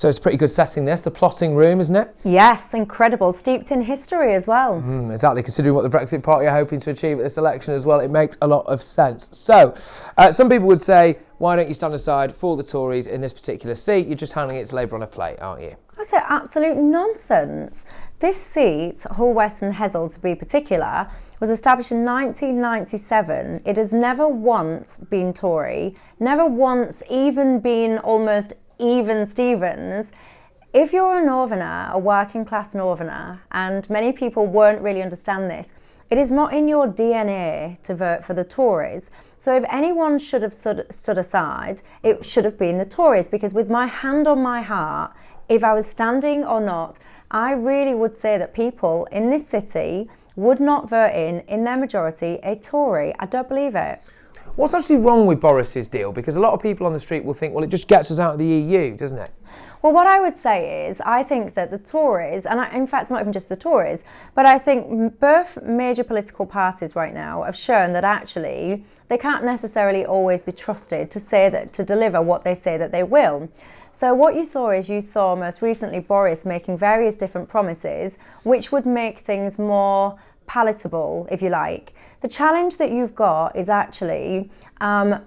So it's a pretty good setting, this, the plotting room, isn't it? Yes, incredible. Steeped in history as well. Exactly, considering what the Brexit Party are hoping to achieve at this election as well, it makes a lot of sense. So, some people would say, why don't you stand aside for the Tories in this particular seat? You're just handing it to Labour on a plate, aren't you? I say absolute nonsense. This seat, Hull West and Hessle to be particular, was established in 1997. It has never once been Tory, never once even been almost even Stevens. If you're a northerner, a working class northerner, and many people won't really understand this, it is not in your DNA to vote for the Tories. So if anyone should have stood aside, it should have been the Tories, because with my hand on my heart, if I was standing or not, I really would say that people in this city would not vote in their majority, a Tory. I don't believe it. What's actually wrong with Boris's deal? Because a lot of people on the street will think, well, it just gets us out of the EU, doesn't it? Well, what I would say is, I think that the Tories, and in fact, it's not even just the Tories, but I think both major political parties right now have shown that actually they can't necessarily always be trusted to say that, to deliver what they say that they will. So what you saw most recently Boris making various different promises, which would make things more palatable, if you like. The challenge that you've got is actually,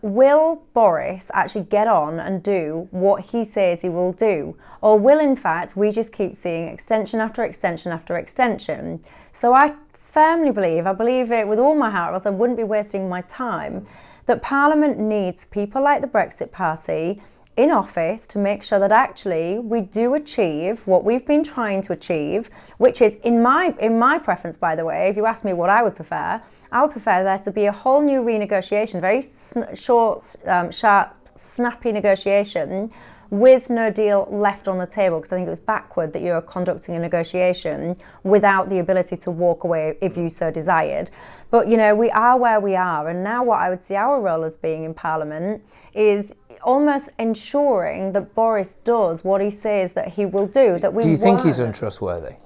will Boris actually get on and do what he says he will do? Or will, in fact, we just keep seeing extension after extension after extension? So I firmly believe, I believe it with all my heart, or else I wouldn't be wasting my time, that Parliament needs people like the Brexit Party in office to make sure that actually we do achieve what we've been trying to achieve, which is, in my preference, by the way, if you ask me what I would prefer there to be a whole new renegotiation, very short, sharp, snappy negotiation with no deal left on the table, because I think it was backward that you're conducting a negotiation without the ability to walk away if you so desired. But, you know, we are where we are, and now what I would see our role as being in Parliament is almost ensuring that Boris does what he says that he will do. Do you think he's untrustworthy?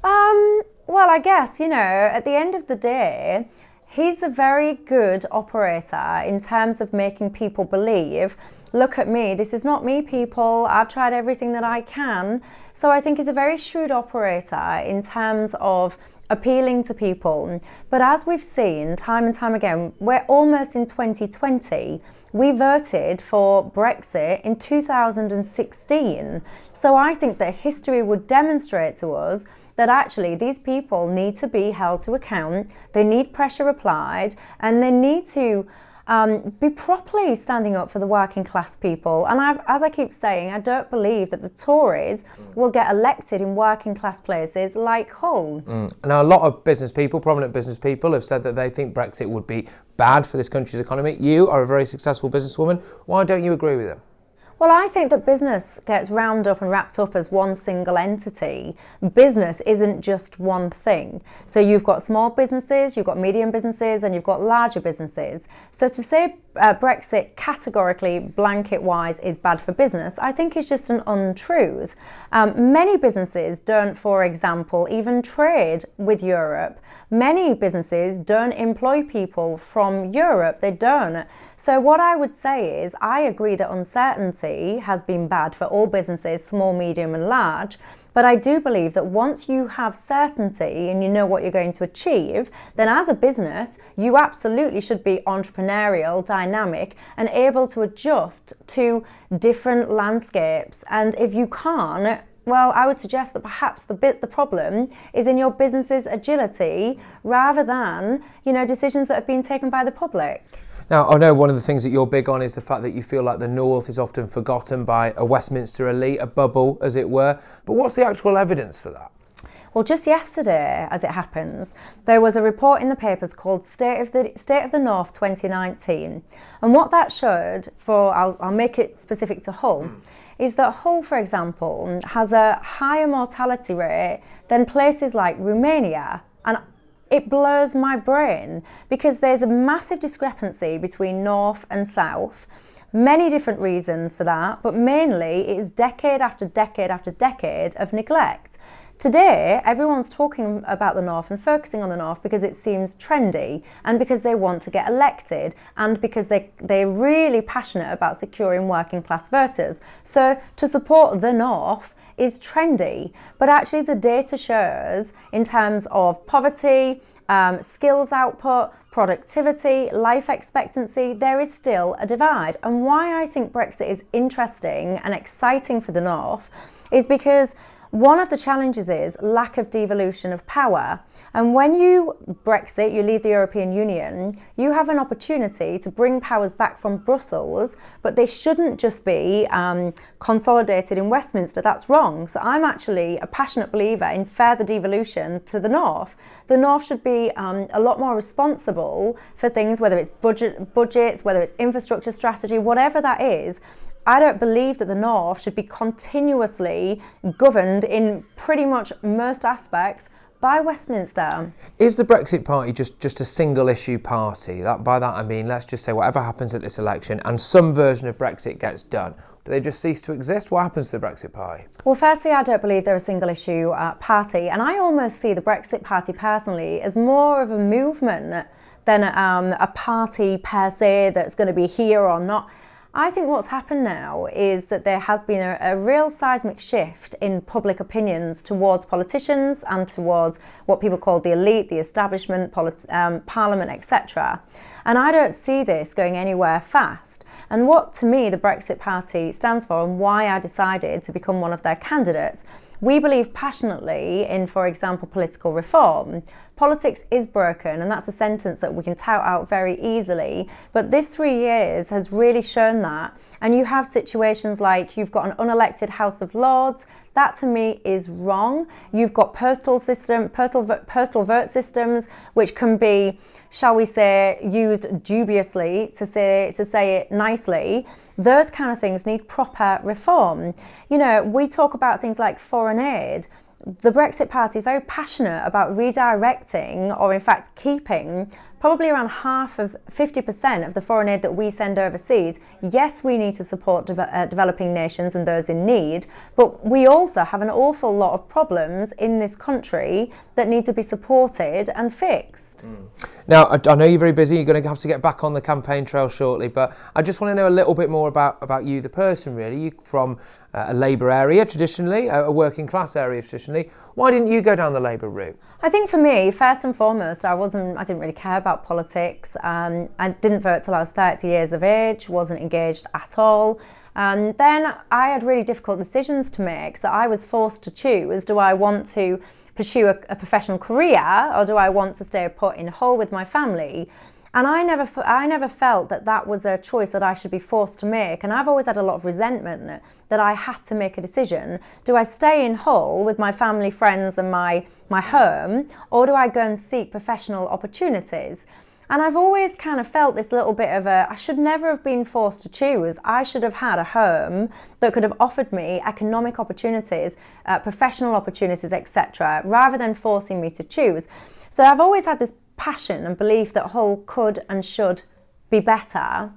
Well, I guess, you know, at the end of the day, he's a very good operator in terms of making people believe, look at me, this is not me, people, I've tried everything that I can. So I think he's a very shrewd operator in terms of appealing to people. But as we've seen time and time again, we're almost in 2020. We voted for Brexit in 2016. So I think that history would demonstrate to us that actually these people need to be held to account, they need pressure applied, and they need to be properly standing up for the working class people. And as I keep saying, I don't believe that the Tories will get elected in working class places like Hull. Now, a lot of business people, prominent business people, have said that they think Brexit would be bad for this country's economy. You are a very successful businesswoman. Why don't you agree with them? Well, I think that business gets wound up and wrapped up as one single entity. Business isn't just one thing. So you've got small businesses, you've got medium businesses, and you've got larger businesses. So to say Brexit categorically, blanket-wise, is bad for business, I think is just an untruth. Many businesses don't, for example, even trade with Europe. Many businesses don't employ people from Europe. They don't. So what I would say is, I agree that uncertainty has been bad for all businesses, small, medium and large. But I do believe that once you have certainty and you know what you're going to achieve, then as a business, you absolutely should be entrepreneurial, dynamic, and able to adjust to different landscapes. And if you can't, well, I would suggest that perhaps the problem is in your business's agility rather than, you know, decisions that have been taken by the public. Now, I know one of the things that you're big on is the fact that you feel like the North is often forgotten by a Westminster elite, a bubble, as it were. But what's the actual evidence for that? Well, just yesterday, as it happens, there was a report in the papers called State of the North 2019. And what that showed, I'll make it specific to Hull, is that Hull, for example, has a higher mortality rate than places like Romania. And it blows my brain because there's a massive discrepancy between North and South. Many different reasons for that, but mainly it is decade after decade after decade of neglect. Today, everyone's talking about the North and focusing on the North because it seems trendy and because they want to get elected and because they're really passionate about securing working class voters. So to support the North is trendy, but actually the data shows in terms of poverty, skills output, productivity, life expectancy, there is still a divide. And why I think Brexit is interesting and exciting for the North is because one of the challenges is lack of devolution of power. And when you Brexit, you leave the European Union, you have an opportunity to bring powers back from Brussels, but they shouldn't just be consolidated in Westminster. That's wrong. So I'm actually a passionate believer in further devolution to the North. The North should be a lot more responsible for things, whether it's budgets, whether it's infrastructure strategy, whatever that is. I don't believe that the North should be continuously governed in pretty much most aspects by Westminster. Is the Brexit Party just a single issue party? By that I mean, let's just say whatever happens at this election and some version of Brexit gets done, do they just cease to exist? What happens to the Brexit Party? Well, firstly, I don't believe they're a single issue party, and I almost see the Brexit Party personally as more of a movement than a party per se that's going to be here or not. I think what's happened now is that there has been a real seismic shift in public opinions towards politicians and towards what people call the elite, the establishment, parliament, etc. And I don't see this going anywhere fast. And what, to me, the Brexit Party stands for and why I decided to become one of their candidates, we believe passionately in, for example, political reform. Politics is broken, and that's a sentence that we can tout out very easily. But this 3 years has really shown that. And you have situations like you've got an unelected House of Lords. That to me is wrong. You've got postal vote systems, which can be, shall we say, used dubiously, to say it nicely. Those kind of things need proper reform. You know, we talk about things like foreign aid. The Brexit Party is very passionate about redirecting, or in fact keeping, probably around 50% of the foreign aid that we send overseas. Yes, we need to support developing nations and those in need, but we also have an awful lot of problems in this country that need to be supported and fixed. Now, I know you're very busy, you're going to have to get back on the campaign trail shortly, but I just want to know a little bit more about you, the person, really. You're from a Labour area traditionally, a working class area traditionally. Why didn't you go down the Labour route? I think for me, first and foremost, I didn't really care about politics. I didn't vote till I was 30 years of age, wasn't engaged at all. Then I had really difficult decisions to make, so I was forced to choose. Do I want to pursue a professional career, or do I want to stay put in Hull with my family? And I never felt that was a choice that I should be forced to make. And I've always had a lot of resentment that I had to make a decision. Do I stay in Hull with my family, friends and my home, or do I go and seek professional opportunities? And I've always kind of felt this little bit of I should never have been forced to choose. I should have had a home that could have offered me economic opportunities, professional opportunities, etc., rather than forcing me to choose. So I've always had this passion and belief that Hull could and should be better.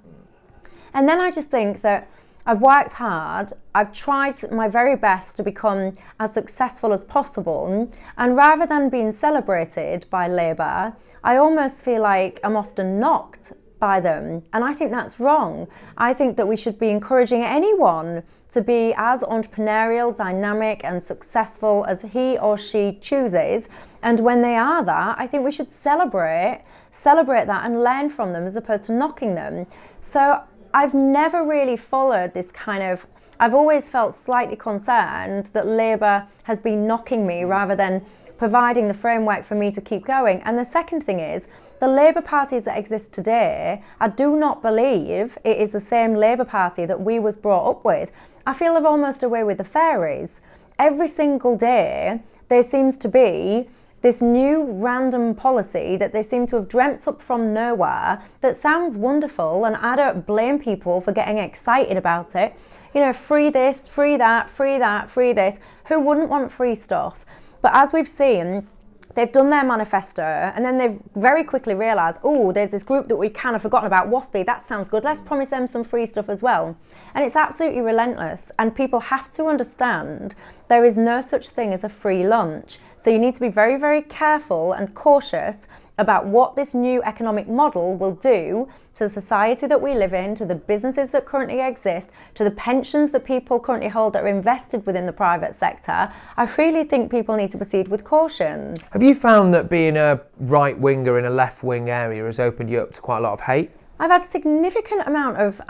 And then I just think that I've worked hard, I've tried my very best to become as successful as possible, and rather than being celebrated by Labour, I almost feel like I'm often knocked by them, and I think that's wrong. I think that we should be encouraging anyone to be as entrepreneurial, dynamic and successful as he or she chooses, and when they are that, I think we should celebrate that and learn from them as opposed to knocking them. So I've never really followed this kind of, I've always felt slightly concerned that Labour has been knocking me rather than providing the framework for me to keep going. And the second thing is, the Labour parties that exist today, I do not believe it is the same Labour Party that we was brought up with. I feel they're almost away with the fairies. Every single day, there seems to be this new random policy that they seem to have dreamt up from nowhere that sounds wonderful, and I don't blame people for getting excited about it. You know, free this, free that, free that, free this. Who wouldn't want free stuff? But as we've seen, they've done their manifesto, and then they've very quickly realised, oh, there's this group that we kind of forgotten about, WASPy, that sounds good, let's promise them some free stuff as well. And it's absolutely relentless, and people have to understand there is no such thing as a free lunch. So you need to be very, very careful and cautious about what this new economic model will do to the society that we live in, to the businesses that currently exist, to the pensions that people currently hold that are invested within the private sector. I really think people need to proceed with caution. Have you found that being a right-winger in a left-wing area has opened you up to quite a lot of hate? I've had a significant amount of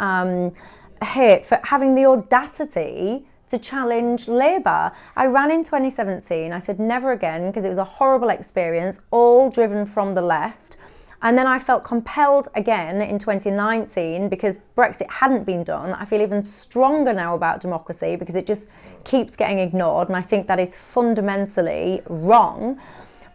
hate for having the audacity to challenge Labour. I ran in 2017, I said never again, because it was a horrible experience, all driven from the left. And then I felt compelled again in 2019 because Brexit hadn't been done. I feel even stronger now about democracy because it just keeps getting ignored, and I think that is fundamentally wrong.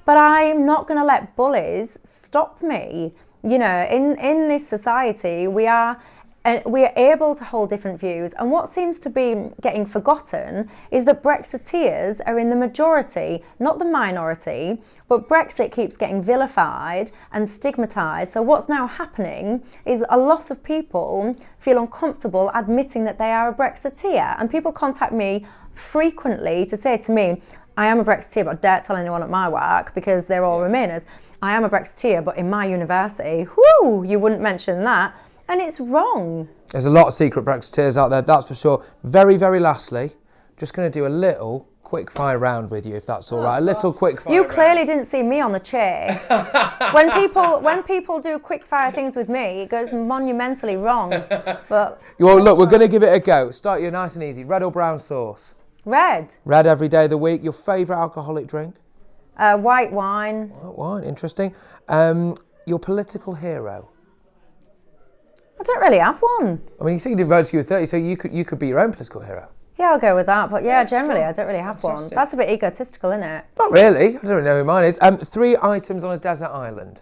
But I'm not going to let bullies stop me. You know, in this society, we are able to hold different views, and what seems to be getting forgotten is that Brexiteers are in the majority, not the minority, but Brexit keeps getting vilified and stigmatised. So what's now happening is a lot of people feel uncomfortable admitting that they are a Brexiteer, and people contact me frequently to say to me, I am a Brexiteer, but I don't tell anyone at my work because they're all Remainers. I am a Brexiteer, but in my university, whoo, you wouldn't mention that. And it's wrong. There's a lot of secret Brexiteers out there, that's for sure. Very, very lastly, just going to do a little quick-fire round with you, if that's all right. A little quick-fire You round. clearly didn't see me on the chase. when people do quick-fire things with me, it goes monumentally wrong. But well, look, we're going to give it a go. Start you nice and easy. Red or brown sauce? red. Red every day of the week. Your favourite alcoholic drink? White wine. White wine, interesting. Your political hero? I don't really have one. I mean, you said you did vote till you were 30, so you could be your own political hero. Yeah, I'll go with that. But yeah, generally, I don't really have one. Fantastic. That's a bit egotistical, isn't it? Not really. I don't really know who mine is. 3 items on a desert island.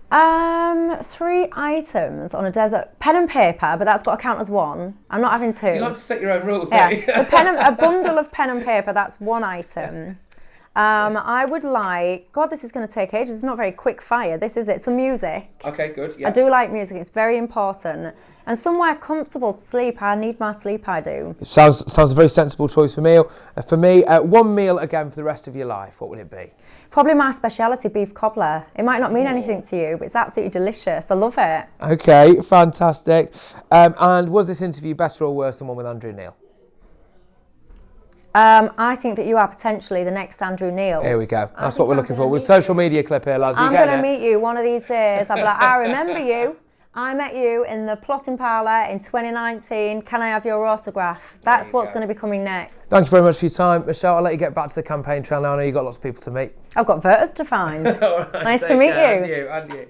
3 items on a desert. Pen and paper, but that's got to count as one. I'm not having 2. You like to set your own rules, Yeah, don't you? a bundle of pen and paper, that's 1 item. I would like, God, this is going to take ages. It's not very quick fire. This is it. Some music. Okay, good. Yeah. I do like music. It's very important. And somewhere comfortable to sleep. I need my sleep, I do. Sounds a very sensible choice for me. One meal again for the rest of your life. What would it be? Probably my speciality, beef cobbler. It might not mean anything to you, but it's absolutely delicious. I love it. Okay, fantastic. And was this interview better or worse than one with Andrew Neil? I think that you are potentially the next Andrew Neil. Here we go. That's what we're looking for. With social media clip here, lads. I'm going to meet you one of these days. I'll be like, I remember you. I met you in the plotting parlour in 2019. Can I have your autograph? That's what's going to be coming next. Thank you very much for your time, Michelle. I'll let you get back to the campaign trail now. I know you've got lots of people to meet. I've got voters to find. All right, Nice to meet you. And you.